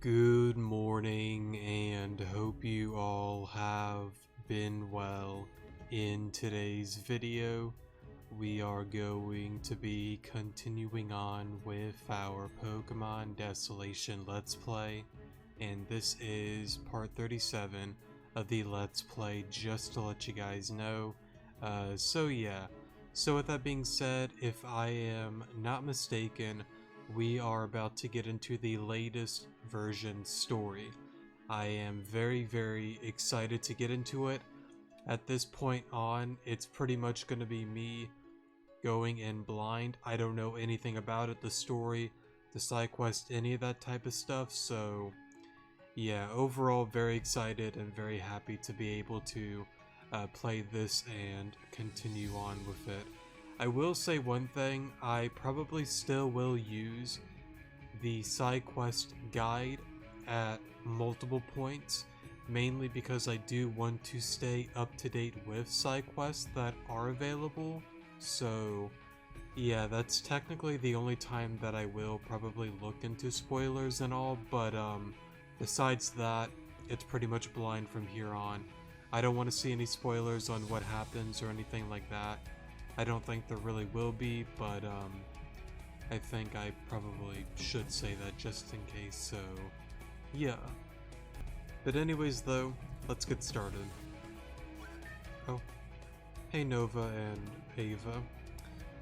Good morning, and hope you all have been well. In today's video, we are going to be continuing on with our Pokemon Desolation Let's Play, and this is part 37 of the Let's Play, just to let you guys know. So with that being said, if I am not mistaken, we are about to get into the latest version story. I am very excited to get into it. At this point on, it's pretty much going to be me going in blind. I don't know anything about it, the story, the side quest, any of that type of stuff, so yeah, overall very excited and very happy to be able to play this and continue on with it. I will say one thing, I probably still will use the side quest guide at multiple points, mainly because I do want to stay up to date with side quests that are available. So yeah, that's technically the only time that I will probably look into spoilers and all, but besides that, it's pretty much blind from here on. I don't want to see any spoilers on what happens or anything like that. I don't think there really will be, but I think I probably should say that just in case, so yeah. But anyways though, let's get started. Oh, hey Nova and Ava.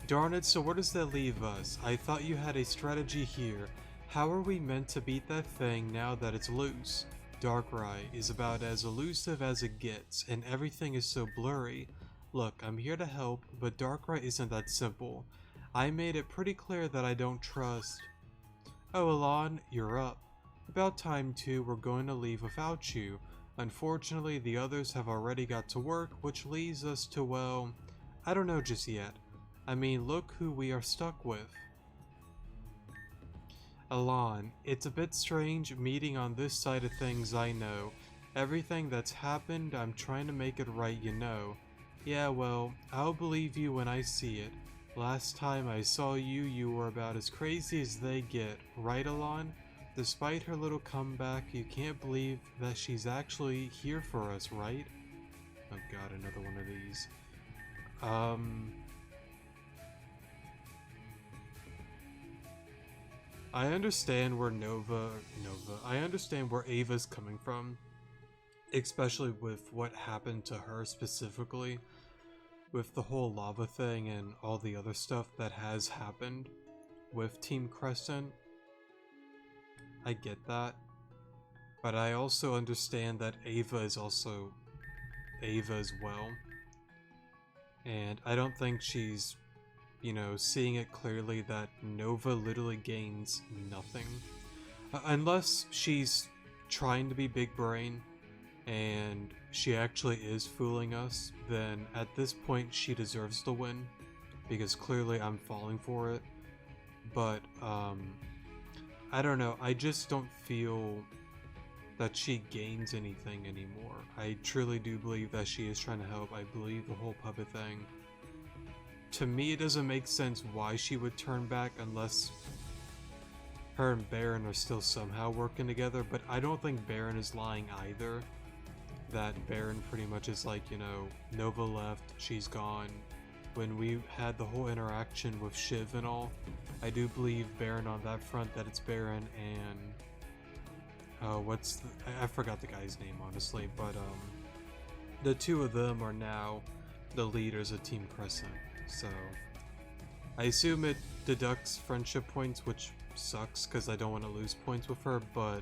Darn it, so where does that leave us? I thought you had a strategy here. How are we meant to beat that thing now that it's loose? Darkrai is about as elusive as it gets, and everything is so blurry. Look, I'm here to help, but Darkrai isn't that simple. I made it pretty clear that I don't trust... Oh, Alon, you're up. About time too, we're going to leave without you. Unfortunately, the others have already got to work, which leads us to, well, I don't know just yet. I mean, look who we are stuck with. Alon, it's a bit strange meeting on this side of things, I know. Everything that's happened, I'm trying to make it right, you know. Yeah, well, I'll believe you when I see it. Last time I saw you, you were about as crazy as they get, right, Alon? Despite her little comeback, you can't believe that she's actually here for us, right? Oh god, another one of these. I understand where I understand where Ava's coming from, especially with what happened to her specifically, with the whole lava thing and all the other stuff that has happened with Team Crescent. I get that, but I also understand that Ava is also Ava as well, and I don't think she's, you know, seeing it clearly that Nova literally gains nothing. Unless she's trying to be big brain and she actually is fooling us, then at this point she deserves to win, because clearly I'm falling for it. But I don't know, I just don't feel that she gains anything anymore. I truly do believe that she is trying to help. I believe the whole puppet thing. To me, it doesn't make sense why she would turn back unless her and Baron are still somehow working together, but I don't think Baron is lying either. That Baron pretty much is like, you know, Nova left, she's gone. When we had the whole interaction with Shiv and all, I do believe Baron on that front, that it's Baron and... I forgot the guy's name, honestly, but the two of them are now the leaders of Team Crescent. So, I assume it deducts friendship points, which sucks because I don't want to lose points with her, but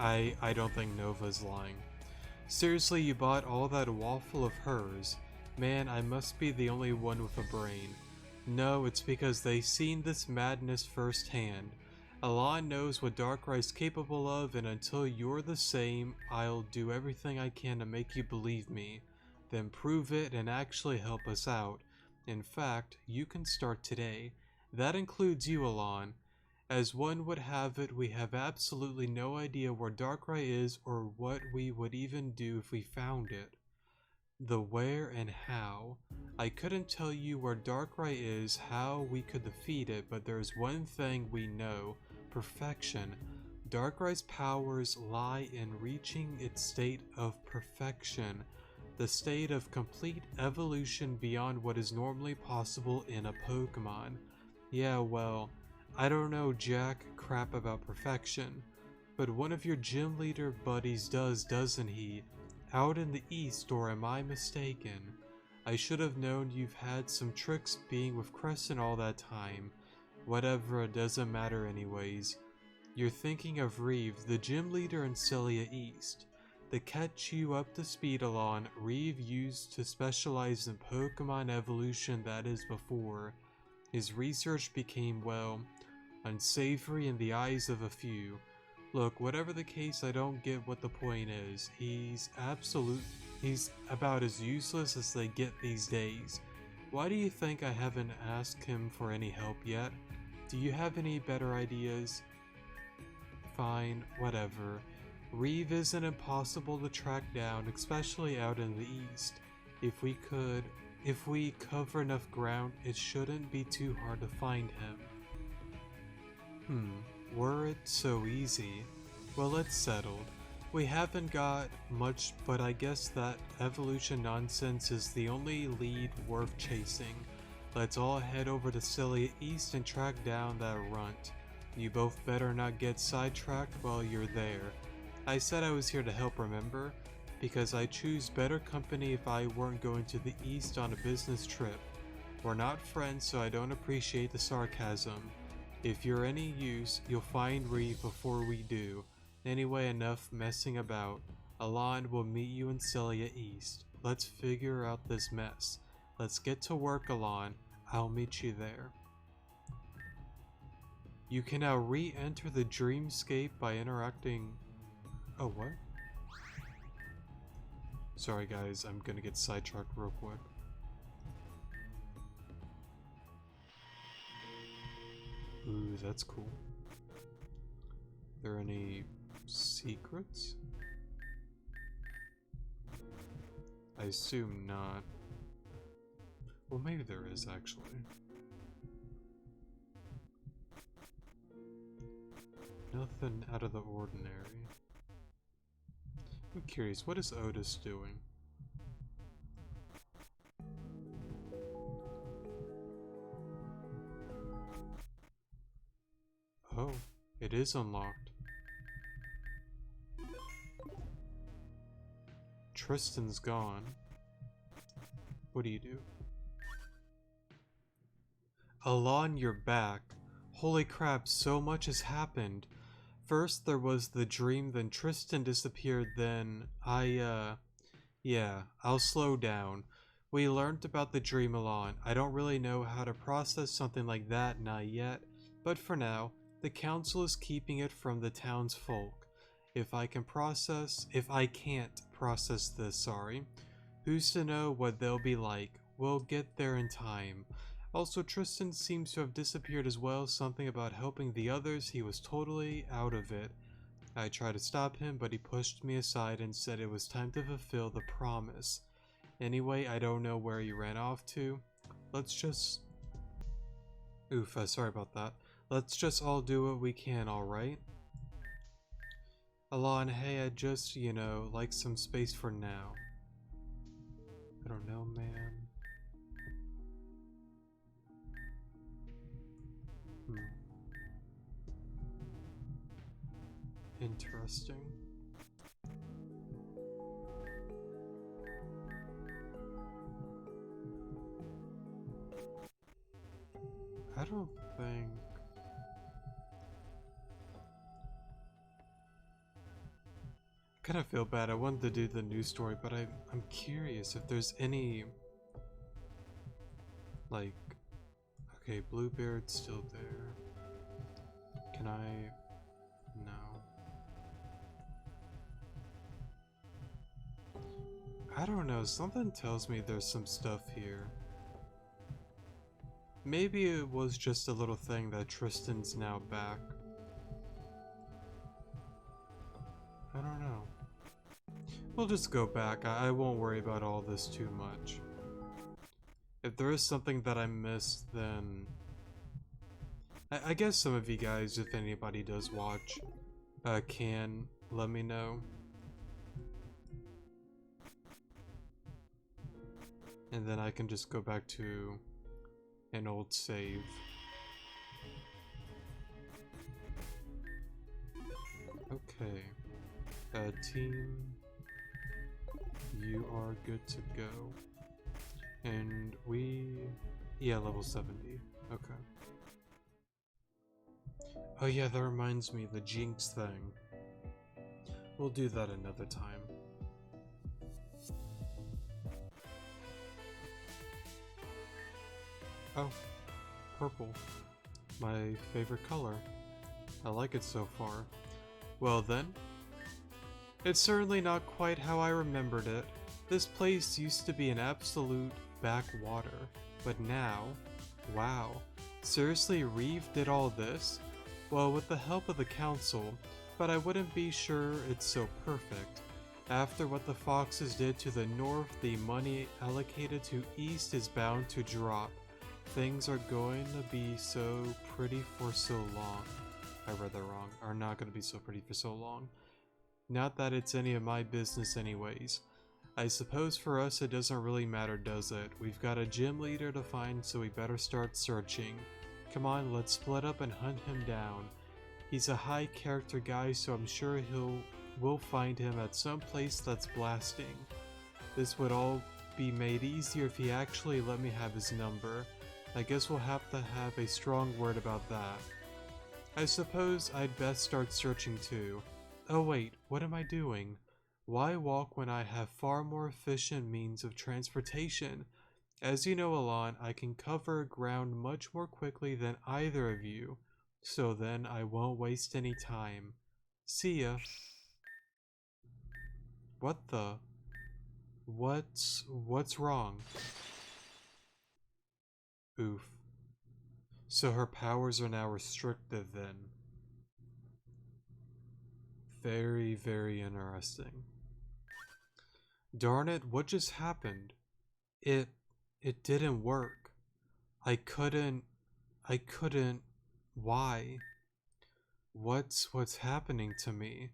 I don't think Nova's lying. Seriously, you bought all that waffle of hers? Man, I must be the only one with a brain. No, it's because they seen this madness firsthand. Alon knows what Darkrai's capable of, and until you're the same, I'll do everything I can to make you believe me. Then prove it and actually help us out. In fact, you can start today. That includes you, Alon. As one would have it, we have absolutely no idea where Darkrai is or what we would even do if we found it. The where and how. I couldn't tell you where Darkrai is, how we could defeat it, but there's one thing we know. Perfection. Darkrai's powers lie in reaching its state of perfection, the state of complete evolution beyond what is normally possible in a Pokemon. Yeah, well, I don't know jack crap about perfection, but one of your gym leader buddies does, doesn't he? Out in the east, or am I mistaken? I should have known you've had some tricks being with Crescent all that time. Whatever, it doesn't matter anyways. You're thinking of Reeve, the gym leader in Celia East. The catch you up to speed along, Reeve used to specialize in Pokemon evolution, that is before. His research became, well, unsavory in the eyes of a few. Look, whatever the case, I don't get what the point is. He's about as useless as they get these days. Why do you think I haven't asked him for any help yet? Do you have any better ideas? Fine, whatever. Reeve isn't impossible to track down, especially out in the east. If we cover enough ground, it shouldn't be too hard to find him. Were it so easy? Well, it's settled. We haven't got much, but I guess that evolution nonsense is the only lead worth chasing. Let's all head over to Celia East and track down that runt. You both better not get sidetracked while you're there. I said I was here to help, remember? Because I choose better company if I weren't going to the east on a business trip. We're not friends, so I don't appreciate the sarcasm. If you're any use, you'll find Reeve before we do. Anyway, enough messing about. Alon will meet you in Celia East. Let's figure out this mess. Let's get to work, Alon. I'll meet you there. You can now re-enter the dreamscape by interacting... Oh, what? Sorry guys, I'm gonna get sidetracked real quick. Ooh, that's cool. Are there any secrets? I assume not. Well, maybe there is actually. Nothing out of the ordinary. I'm curious, what is Otis doing? Oh, it is unlocked. Tristan's gone. What do you do? Alon, you're back. Holy crap, so much has happened. First there was the dream, then Tristan disappeared, then yeah, I'll slow down. We learned about the dream, Alon. I don't really know how to process something like that, not yet, but for now, the council is keeping it from the town's folk. If I can't process this, sorry. Who's to know what they'll be like? We'll get there in time. Also, Tristan seems to have disappeared as well, something about helping the others, he was totally out of it. I tried to stop him, but he pushed me aside and said it was time to fulfill the promise. Anyway, I don't know where he ran off to. Let's just... Oof, sorry about that. Let's just all do what we can, alright? Alon, hey, I'd just, like some space for now. I don't know, man. Interesting. I don't think... I kind of feel bad. I wanted to do the news story, but I'm curious if there's any... Like... Okay, Bluebeard's still there. Can I... No. I don't know, something tells me there's some stuff here. Maybe it was just a little thing that Tristan's now back. I don't know. We'll just go back. I won't worry about all this too much. If there is something that I missed, then... I guess some of you guys, if anybody does watch, can let me know. And then I can just go back to an old save. Okay. Team, you are good to go. And yeah, level 70. Okay. Oh yeah, that reminds me, the Jinx thing. We'll do that another time. Oh, purple. My favorite color. I like it so far. Well then, it's certainly not quite how I remembered it. This place used to be an absolute backwater, but now, wow. Seriously, Reeve did all this? Well, with the help of the council, but I wouldn't be sure it's so perfect. After what the Foxes did to the north, the money allocated to east is bound to drop. Things are going to be so pretty for so long. I read that wrong. Are not going to be so pretty for so long. Not that it's any of my business anyways. I suppose for us it doesn't really matter, does it? We've got a gym leader to find, so we better start searching. Come on, let's split up and hunt him down. He's a high character guy, so I'm sure we'll find him at some place that's blasting. This would all be made easier if he actually let me have his number. I guess we'll have to have a strong word about that. I suppose I'd best start searching too. Oh wait, what am I doing? Why walk when I have far more efficient means of transportation? As you know, Alon, I can cover ground much more quickly than either of you, so then I won't waste any time. See ya. What the? What's wrong? Oof. So her powers are now restricted then. Very, very interesting. Darn it, what just happened? It didn't work. I couldn't, why? What's happening to me?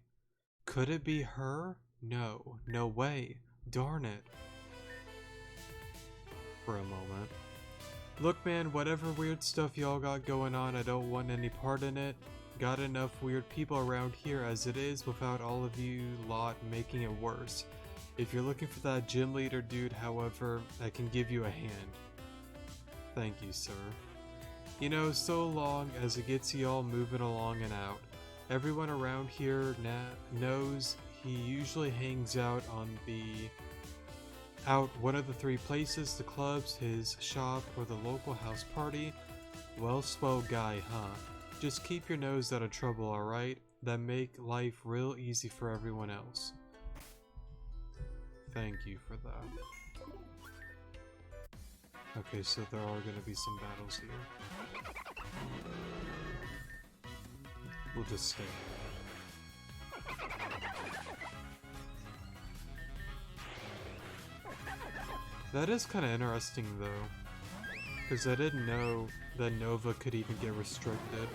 Could it be her? No, no way. Darn it. For a moment. Look man, whatever weird stuff y'all got going on, I don't want any part in it. Got enough weird people around here as it is without all of you lot making it worse. If you're looking for that gym leader dude, however, I can give you a hand. Thank you, sir. You know, so long as it gets y'all moving along and out. Everyone around here knows he usually hangs out one of the three places, the clubs, his shop, or the local house party. Well-spoke guy, huh? Just keep your nose out of trouble, alright? That make life real easy for everyone else. Thank you for that. Okay, so there are gonna be some battles here. We'll just stay. That is kind of interesting though, because I didn't know that Nova could even get restricted.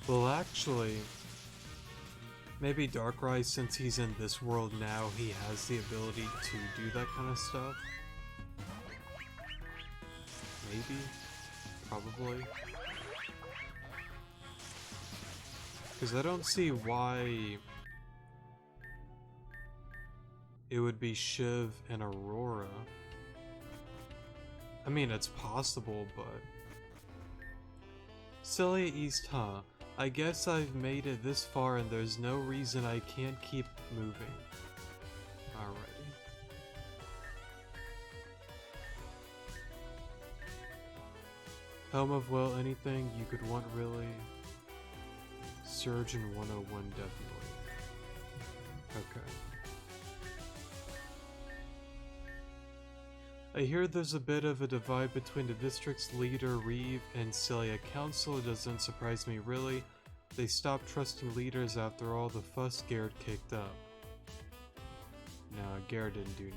Well, actually, maybe Darkrai, since he's in this world now, he has the ability to do that kind of stuff. Maybe. Probably. Because I don't see why it would be Shiv and Aurora. I mean, it's possible, but... Celia East, huh? I guess I've made it this far and there's no reason I can't keep moving. Alrighty. Helm of Will, anything you could want really? Surgeon 101 definitely. Okay. I hear there's a bit of a divide between the district's leader, Reeve, and Celia Council. It doesn't surprise me really. They stopped trusting leaders after all the fuss Garrett kicked up. Nah, Garrett didn't do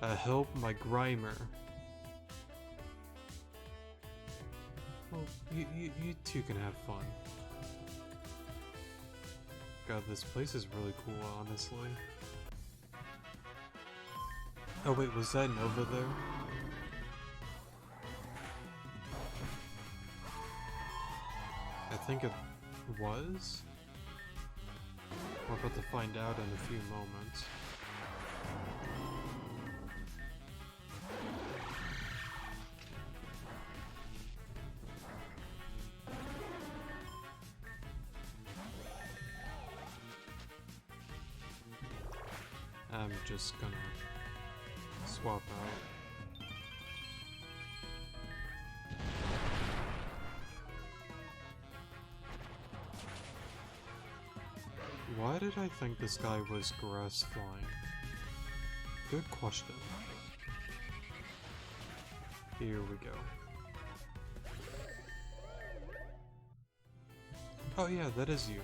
nothing. Help my Grimer. Well, you two can have fun. God, this place is really cool, honestly. Oh wait, was that Nova there? I think it was? We're about to find out in a few moments. I'm just gonna swap out. Why did I think this guy was grass flying? Good question. Here we go. Oh yeah, that is you.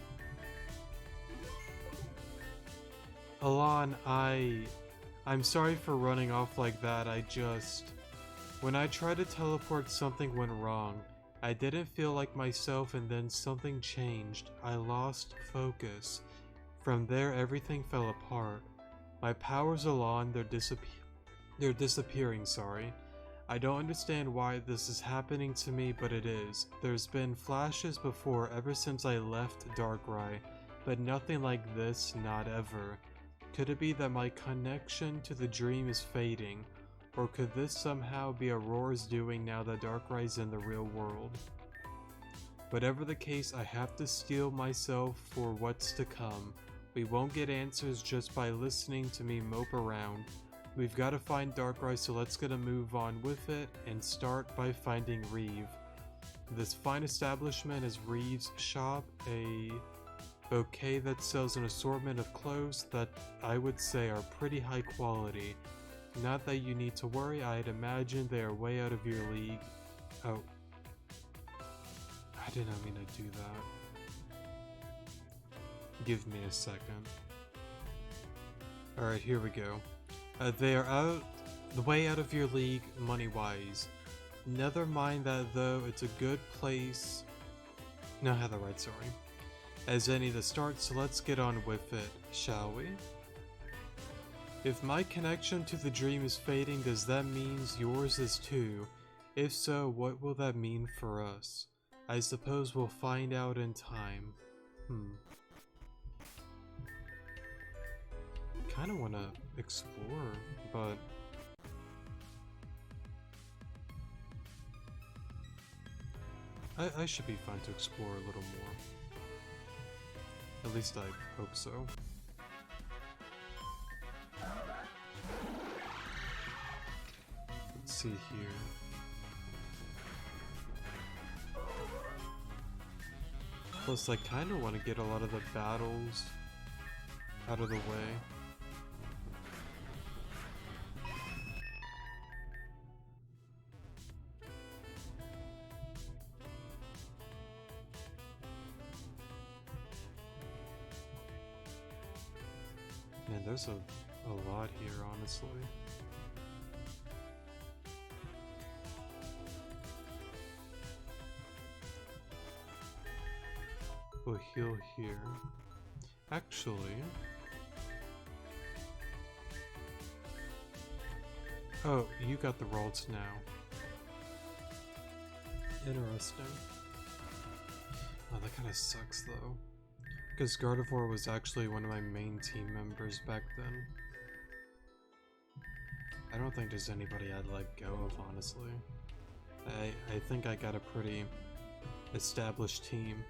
Alon, I'm sorry for running off like that. When I tried to teleport, something went wrong. I didn't feel like myself, and then something changed. I lost focus. From there, everything fell apart. My powers, Alon, they're disappearing, sorry. I don't understand why this is happening to me, but it is. There's been flashes before ever since I left Darkrai, but nothing like this, not ever. Could it be that my connection to the dream is fading, or could this somehow be Aurora's doing now that Darkrai's in the real world? Whatever the case, I have to steel myself for what's to come. We won't get answers just by listening to me mope around. We've got to find Darkrai, so let's get a move on with it and start by finding Reeve. This fine establishment is Reeve's shop, a bouquet that sells an assortment of clothes that I would say are pretty high quality. Not that you need to worry, I'd imagine they are way out of your league. Oh. I did not mean to do that. Give me a second. Alright, here we go. They are way out of your league money-wise. Never mind that though, it's a good place. No, I had the right, sorry. As any to start, so let's get on with it, shall we? If my connection to the dream is fading, does that mean yours is too? If so, what will that mean for us? I suppose we'll find out in time. Kinda wanna explore, but I should be fine to explore a little more. At least I hope so. Let's see here. Plus, I kind of want to get a lot of the battles out of the way. Man, there's a lot here, honestly. We'll heal here. Actually... Oh, you got the Ralts now. Interesting. Oh, that kind of sucks, though. Because Gardevoir was actually one of my main team members back then. I don't think there's anybody I'd let go of, honestly. I think I got a pretty established team.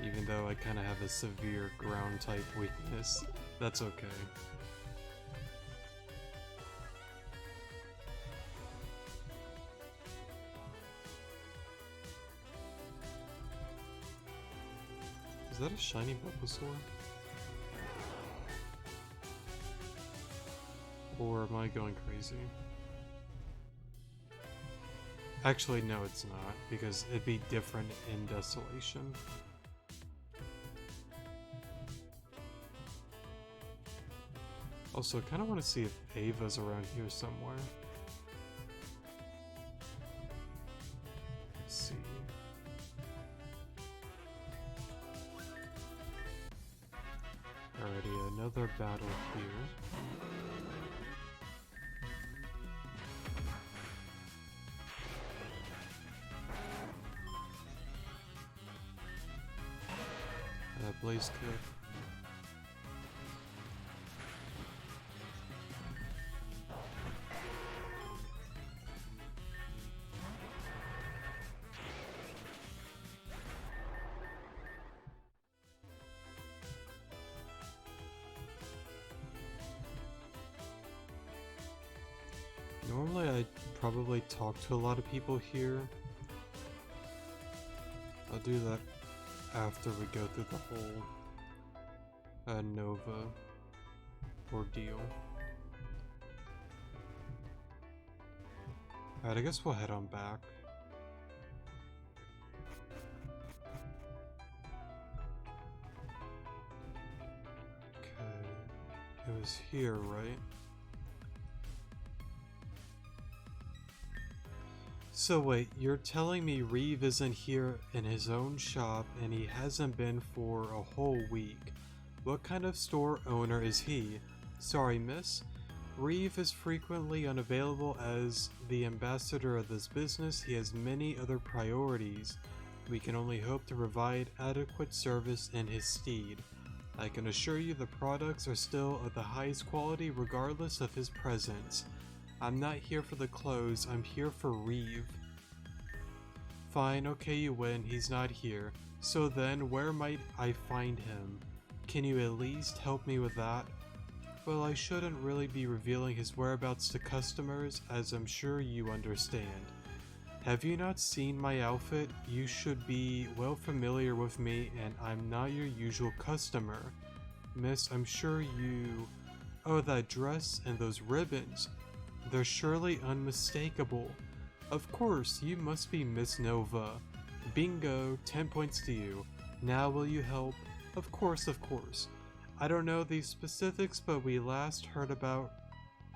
Even though I kind of have a severe ground type weakness, that's okay. Is that a shiny Bulbasaur? Or am I going crazy? Actually, no, it's not, because it'd be different in Desolation. Also, I kind of want to see if Ava's around here somewhere. another battle here. Blaze kick. Normally I'd probably talk to a lot of people here. I'll do that after we go through the whole Nova ordeal. Alright, I guess we'll head on back. Okay, it was here, right? So wait, you're telling me Reeve isn't here in his own shop and he hasn't been for a whole week. What kind of store owner is he? Sorry, miss. Reeve is frequently unavailable as the ambassador of this business. He has many other priorities. We can only hope to provide adequate service in his stead. I can assure you the products are still of the highest quality regardless of his presence. I'm not here for the clothes, I'm here for Reeve. Fine, okay, you win, he's not here. So then, where might I find him? Can you at least help me with that? Well, I shouldn't really be revealing his whereabouts to customers, as I'm sure you understand. Have you not seen my outfit? You should be well familiar with me, and I'm not your usual customer. Miss, I'm sure you... Oh, that dress and those ribbons. They're surely unmistakable. Of course, you must be Miss Nova. Bingo, 10 points to you. Now will you help? Of course, of course. I don't know the specifics, but we last heard about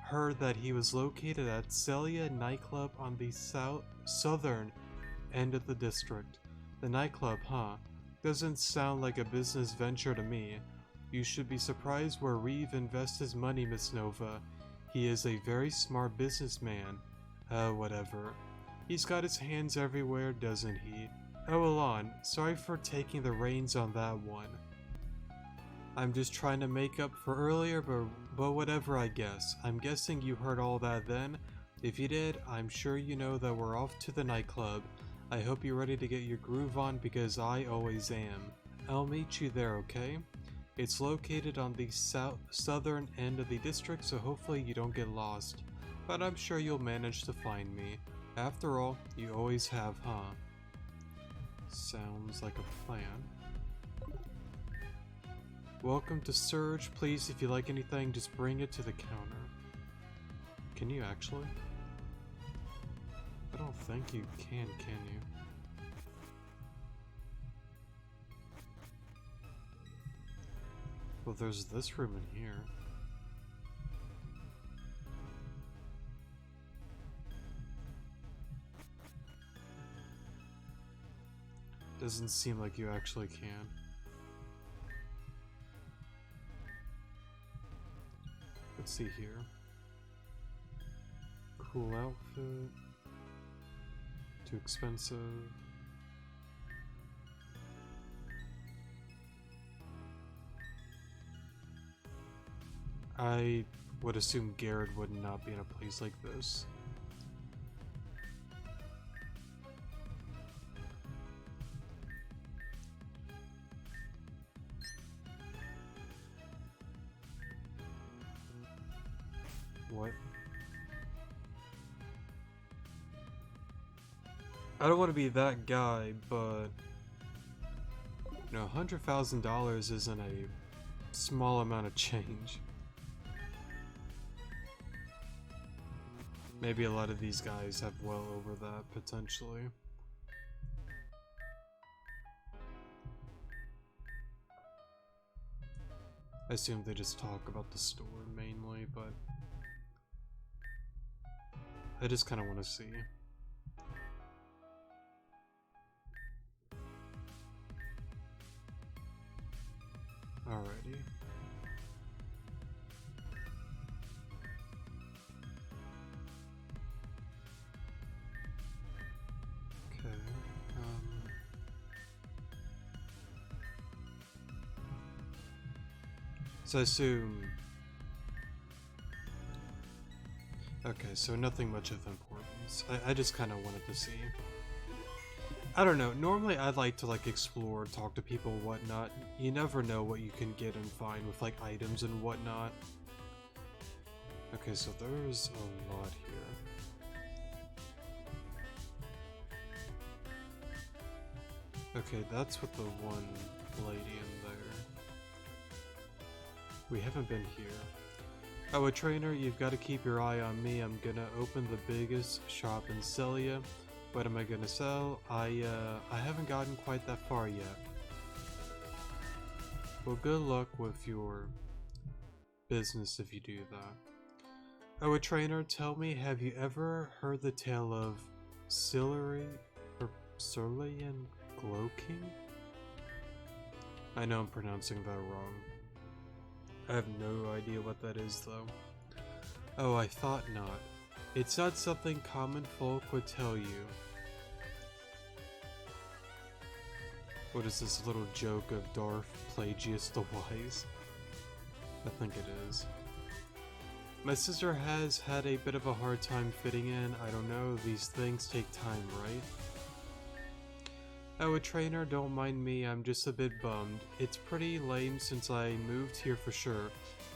her that he was located at Celia nightclub on the southern end of the district. The nightclub, huh? Doesn't sound like a business venture to me. You should be surprised where Reeve invests his money, Miss Nova. He is a very smart businessman. Whatever. He's got his hands everywhere, doesn't he? Oh, Alon, sorry for taking the reins on that one. I'm just trying to make up for earlier, but whatever, I guess. I'm guessing you heard all that then? If you did, I'm sure you know that we're off to the nightclub. I hope you're ready to get your groove on because I always am. I'll meet you there, okay? It's located on the southern end of the district, so hopefully you don't get lost. But I'm sure you'll manage to find me. After all, you always have, huh? Sounds like a plan. Welcome to Surge. Please, if you like anything, just bring it to the counter. Can you actually? I don't think you can you? Well, there's this room in here. Doesn't seem like you actually can. Let's see here. Cool outfit. Too expensive. I would assume Garrett would not be in a place like this. What? I don't want to be that guy, but you know, $100,000 isn't a small amount of change. Maybe a lot of these guys have well over that, potentially. I assume they just talk about the store mainly, but I just kind of want to see. Alrighty. So I assume... Okay, so nothing much of importance. I just kind of wanted to see. I don't know, normally I'd like to like explore, talk to people, whatnot. You never know what you can get and find with like items and whatnot. Okay, so there's a lot here. Okay, that's with the one lady in there. We haven't been here. Oh, a trainer, you've got to keep your eye on me. I'm gonna open the biggest shop in Celia. What am I gonna sell? I haven't gotten quite that far yet. Well, good luck with your business if you do that. Oh, a trainer, tell me, have you ever heard the tale of Celia and Glow King? I know I'm pronouncing that wrong. I have no idea what that is, though. Oh, I thought not. It's not something common folk would tell you. What is this little joke of Darth Plagueis the Wise? I think it is. My sister has had a bit of a hard time fitting in. I don't know, these things take time, right? Oh, a trainer, don't mind me, I'm just a bit bummed. It's pretty lame since I moved here for sure.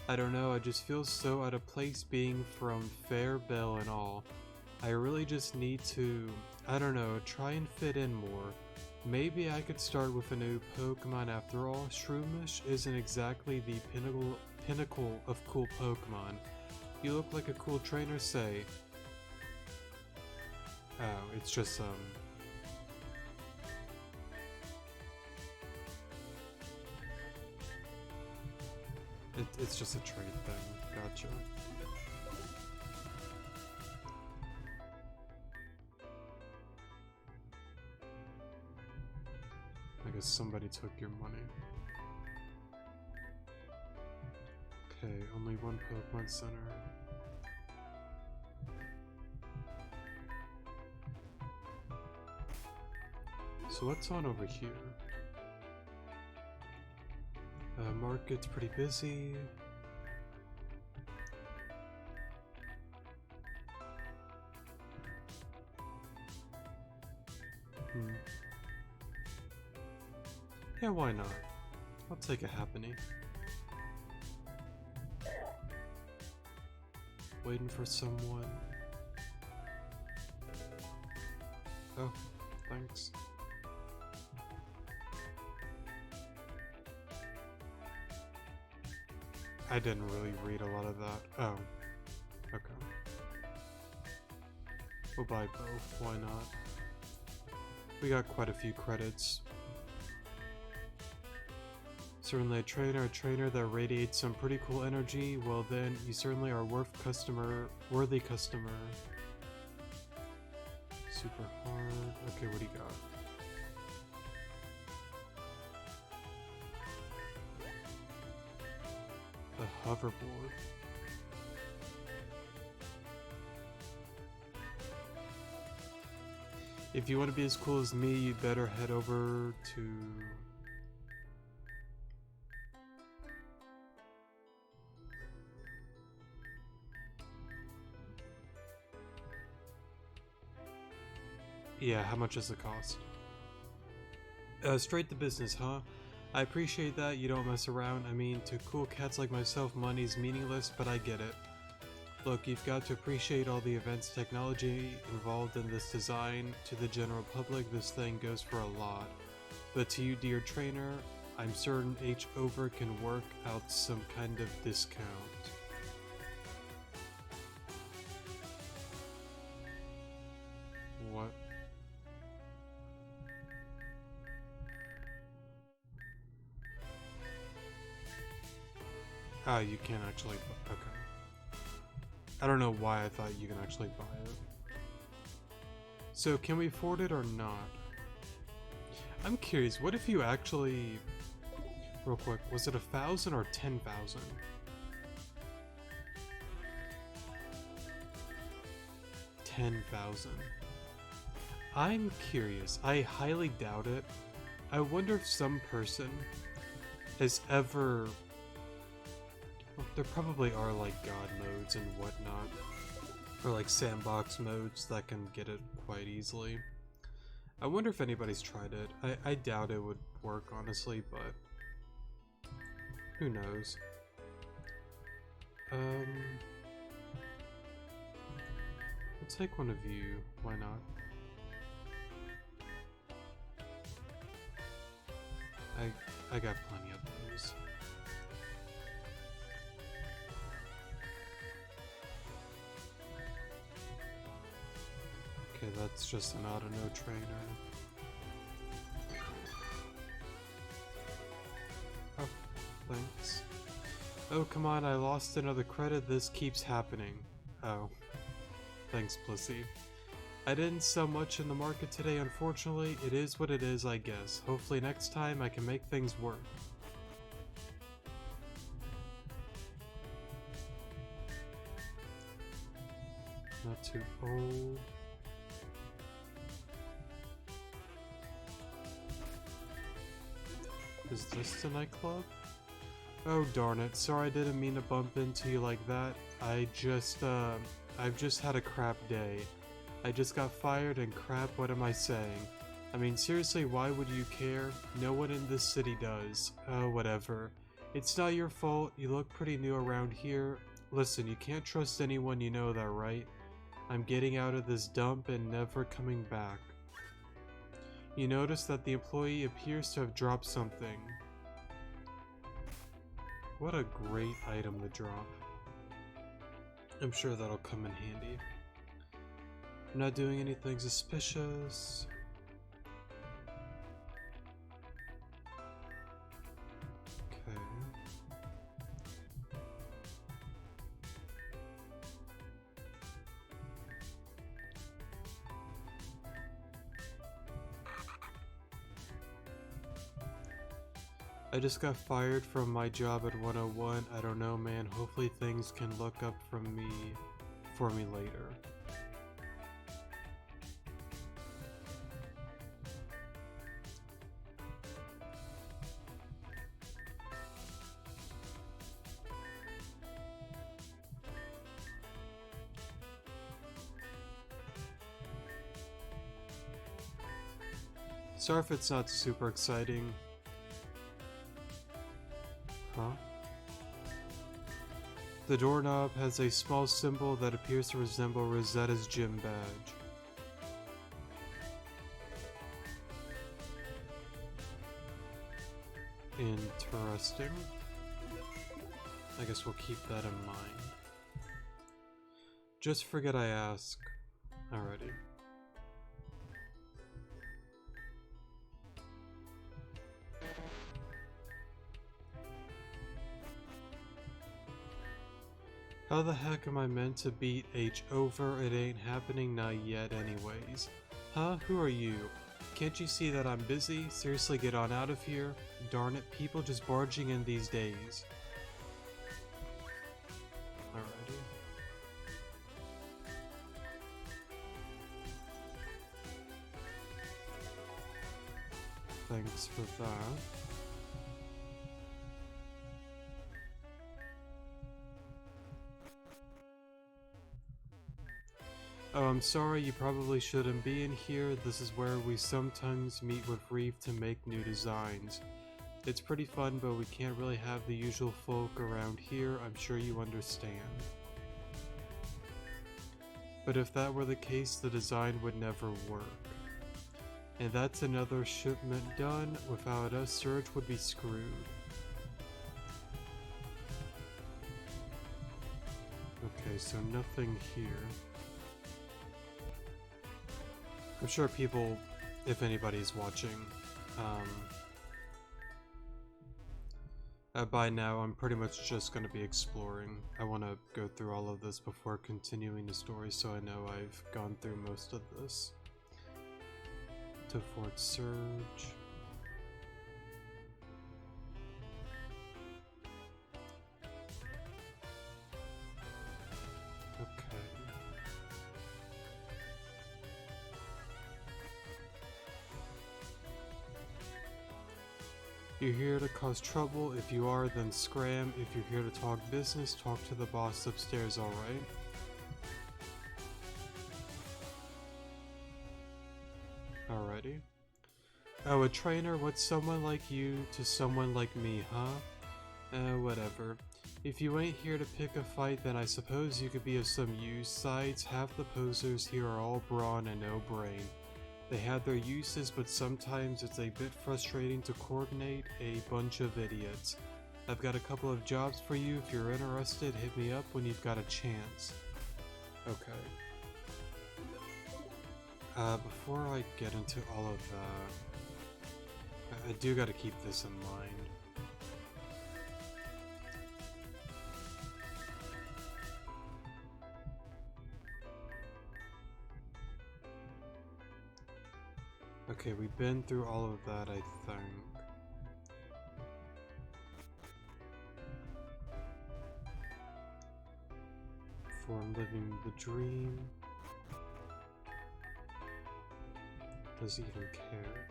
I don't know, I just feel so out of place being from Fair Bell and all. I really just need to, I don't know, try and fit in more. Maybe I could start with a new Pokemon after all. Shroomish isn't exactly the pinnacle of cool Pokemon. You look like a cool trainer, say. Oh, it's just, it's just a trade thing. Gotcha. I guess somebody took your money. Okay, only one Pokemon Center. So what's on over here? Market's pretty busy. Yeah, why not? I'll take a happening. Waiting for someone. Oh, thanks. I didn't really read a lot of that. Oh, okay. We'll buy both, why not? We got quite a few credits. Certainly a trainer that radiates some pretty cool energy. Well then, you certainly are worthy customer. Super hard. Okay, what do you got? The hoverboard. If you want to be as cool as me, you'd better head over to... Yeah, how much is the cost? Straight to business, huh? I appreciate that, you don't mess around. I mean, to cool cats like myself, money's meaningless, but I get it. Look, you've got to appreciate all the advanced technology involved in this design. To the general public, this thing goes for a lot. But to you, dear trainer, I'm certain H. Over can work out some kind of discount. What? Ah, you can't actually... Okay. I don't know why I thought you can actually buy it. So, can we afford it or not? I'm curious, what if you actually... Real quick, was it 1,000 or 10,000? 10,000. I'm curious. I highly doubt it. I wonder if some person has ever Well, there probably are like god modes and whatnot, or like sandbox modes that can get it quite easily. I wonder if anybody's tried it. I doubt it would work, honestly, but who knows. Let's take one of you. Why not? I got plenty of those. Okay, that's just an auto trainer. Oh, thanks. Oh, come on, I lost another credit. This keeps happening. Oh. Thanks, Plissy. I didn't sell much in the market today, unfortunately. It is what it is, I guess. Hopefully next time I can make things work. Not too old. Is this the nightclub? Oh darn it, sorry I didn't mean to bump into you like that. I've just had a crap day. I just got fired and crap, what am I saying? I mean seriously, why would you care? No one in this city does. Oh, whatever. It's not your fault, you look pretty new around here. Listen, you can't trust anyone, you know that, right? I'm getting out of this dump and never coming back. You notice that the employee appears to have dropped something. What a great item to drop. I'm sure that'll come in handy. I'm not doing anything suspicious. Okay. I just got fired from my job at 101. I don't know, man. Hopefully things can look up for me later. Sorry if it's not super exciting. Huh? The doorknob has a small symbol that appears to resemble Rosetta's gym badge. Interesting. I guess we'll keep that in mind. Just forget I asked. Alrighty. How the heck am I meant to beat H over? It ain't happening, not yet anyways. Huh? Who are you? Can't you see that I'm busy? Seriously, get on out of here. Darn it, people just barging in these days. Alrighty. Thanks for that. Oh, I'm sorry, you probably shouldn't be in here. This is where we sometimes meet with Reeve to make new designs. It's pretty fun, but we can't really have the usual folk around here. I'm sure you understand. But if that were the case, the design would never work. And that's another shipment done. Without us, Surge would be screwed. Okay, so nothing here. I'm sure people, if anybody's watching, by now I'm pretty much just going to be exploring. I want to go through all of this before continuing the story, so I know I've gone through most of this. To Fort Surge. Okay. You're here to cause trouble? If you are, then scram. If you're here to talk business, talk to the boss upstairs, alright? Alrighty. Oh, a trainer? What's someone like you to someone like me, huh? Whatever. If you ain't here to pick a fight, then I suppose you could be of some use. Besides, half the posers here are all brawn and no brain. They have their uses, but sometimes it's a bit frustrating to coordinate a bunch of idiots. I've got a couple of jobs for you. If you're interested, hit me up when you've got a chance. Okay. Before I get into all of that, I do gotta keep this in mind. Okay, we've been through all of that, I think. For living the dream. Does he even care?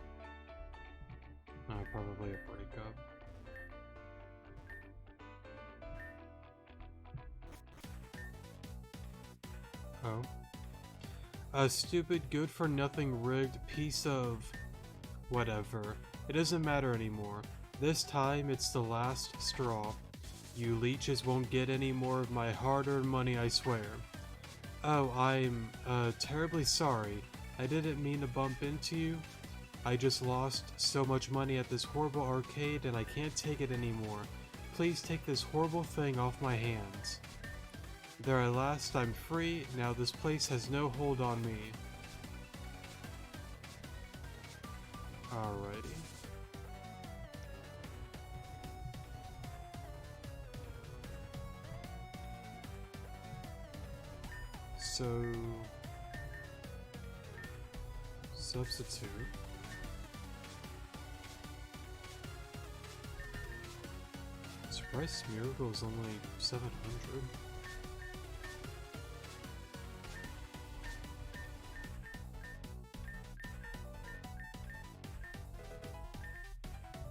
Probably a breakup. Oh. A stupid, good-for-nothing, rigged piece of... whatever. It doesn't matter anymore. This time, it's the last straw. You leeches won't get any more of my hard-earned money, I swear. Oh, I'm, terribly sorry. I didn't mean to bump into you. I just lost so much money at this horrible arcade and I can't take it anymore. Please take this horrible thing off my hands. There at last, I'm free. Now this place has no hold on me. Alrighty. So... substitute. Surprise Miracle is only 700.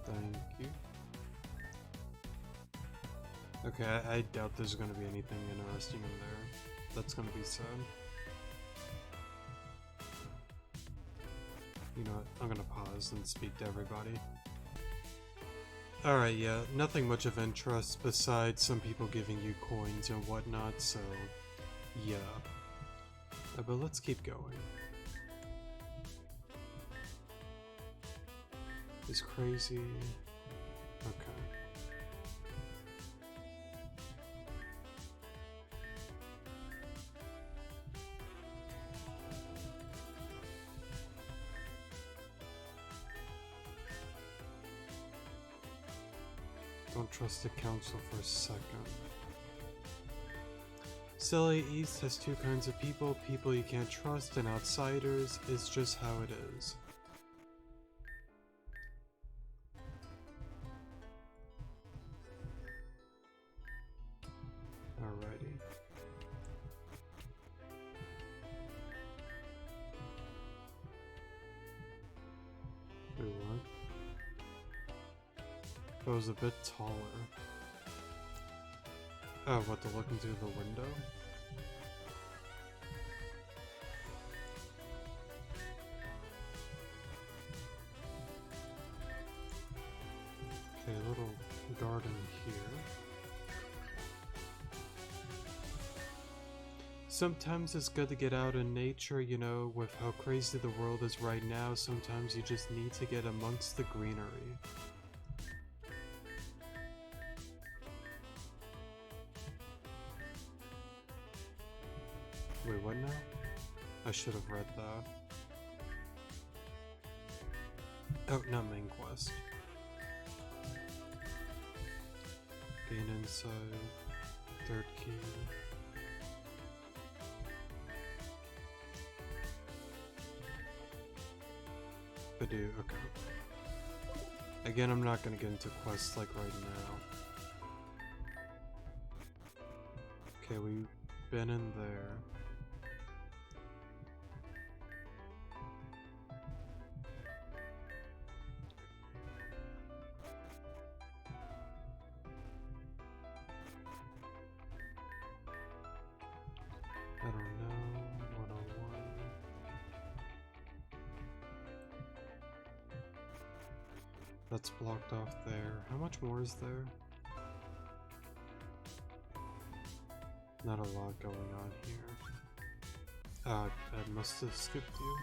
Thank you. Okay, I doubt there's gonna be anything interesting in there. That's gonna be sad. You know what, I'm gonna pause and speak to everybody. Alright, yeah, nothing much of interest besides some people giving you coins and whatnot, so yeah. But let's keep going. It's crazy. Okay. Don't trust the council for a second. Celia East has two kinds of people, people you can't trust and outsiders. It's just how it is. Alrighty. Wait, what? It was a bit taller. Oh, what, to look into the window? Okay, a little garden here. Sometimes it's good to get out in nature, you know, with how crazy the world is right now, sometimes you just need to get amongst the greenery. Wait, what now? I should have read that. Oh, not main quest. Gain insight. Third key. I do, okay. Again, I'm not gonna get into quests like right now. Okay, we've been in there. That's blocked off there. How much more is there? Not a lot going on here. I must have skipped you.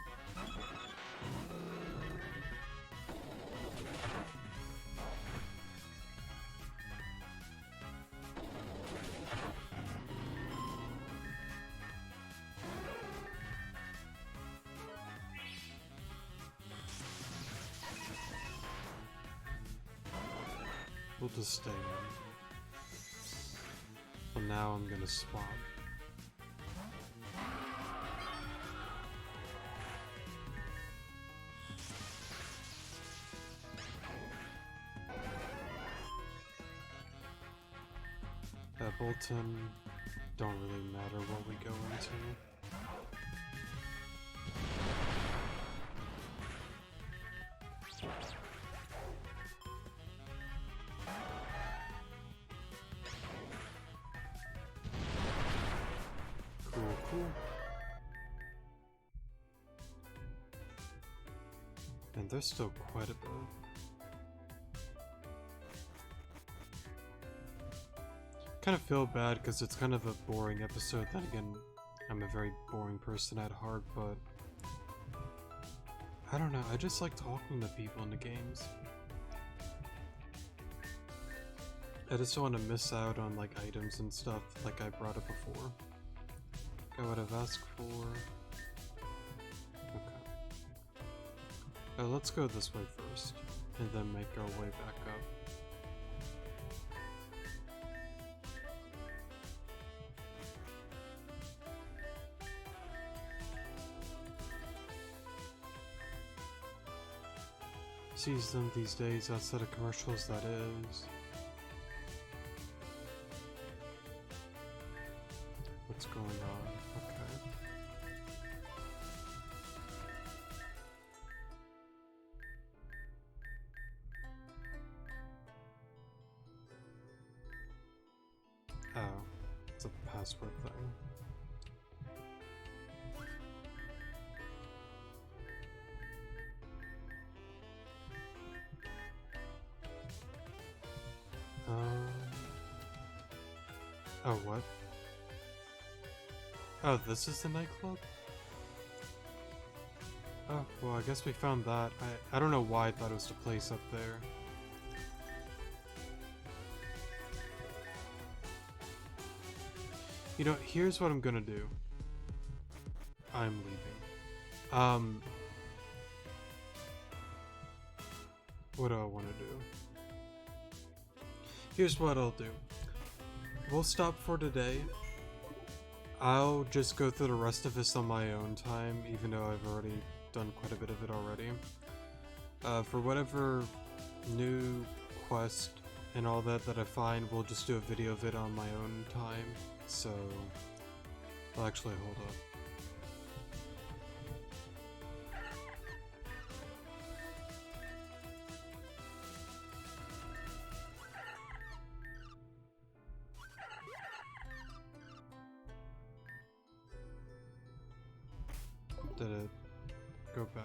We'll just stay in. Well, now I'm gonna swap. Bolton, don't really matter what we go into. Cool. And there's still quite a bit. Kind of feel bad because it's kind of a boring episode. Then again, I'm a very boring person at heart, but I don't know, I just like talking to people in the games. I just don't want to miss out on like items and stuff like I brought up before. I would have asked for... Okay. Let's go this way first, and then make our way back up. Sees them these days outside of commercials, that is. What's going on? Okay. Oh, it's a password thing. Oh, what? Oh, this is the nightclub? Oh, well, I guess we found that. I don't know why I thought it was the place up there. You know, here's what I'm gonna do. I'm leaving. What do I want to do? Here's what I'll do. We'll stop for today. I'll just go through the rest of this on my own time, even though I've already done quite a bit of it already. For whatever new quest and all that I find, we'll just do a video of it on my own time. So, well, actually, hold up. Did it go back?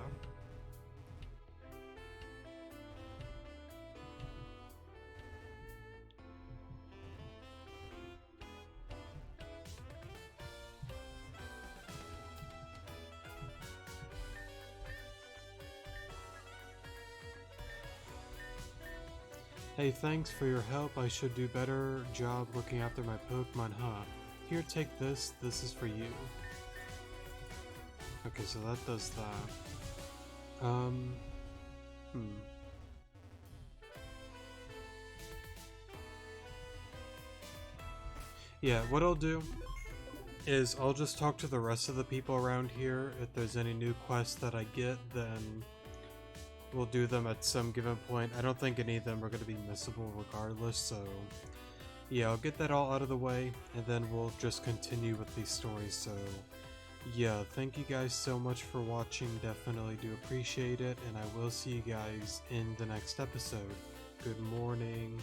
Hey, thanks for your help. I should do better job looking after my Pokemon, huh? Here, take this. This is for you. Okay, so that does that. Yeah, what I'll do is I'll just talk to the rest of the people around here. If there's any new quests that I get, then we'll do them at some given point. I don't think any of them are going to be missable regardless, so yeah, I'll get that all out of the way, and then we'll just continue with these stories. So yeah, thank you guys so much for watching, definitely do appreciate it, and I will see you guys in the next episode. Good morning.